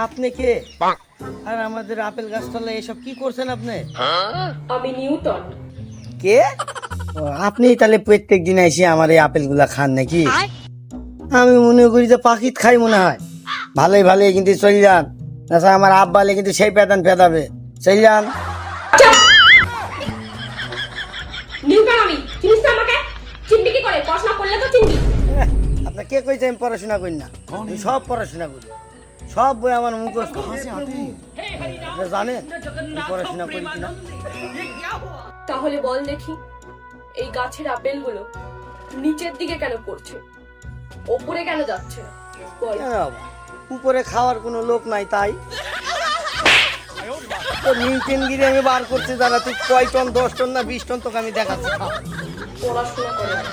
আপনি কে? আর আমাদের আপেল গাছতলায় এসব কি করছেন আপনি? আমি নিউটন। কে? ও, আপনি তাহলে প্রত্যেক দিন এসে আমার এই আপেলগুলা খান নাকি? আমি মনে করি যে পাখিত খাই মনে হয়। ভালোই ভালোই কিন্তু চল যান, আচ্ছা আমার আব্বালে কিন্তু সেই পেদান পেদাবে। চল যান। নিউটন আমি, চিনিস না আমাকে? চিনবি কি করে? পড়াশোনা করলে তো চিনবি। আপনার কে কইছে আমি পড়াশোনা করি না? আমি সব পড়াশোনা করি, সব বই আমার মুখস্থ। আপনি জানেন আমি পড়াশোনা করি কিনা? তাহলে বল দেখি, এই গাছের আপেলগুলো নিচের দিকে কেন পড়ছে, ওপরে কেন যাচ্ছে না? বল। কেন বাবা? উপরে খাওয়ার কোনো লোক নাই তাই। তো নিউটন গিরি আমি বার করছি, দাদা তুই কয় টন, 10 টন না 20 টন তোকে আমি দেখাচ্ছি। পড়াশোনা করে না।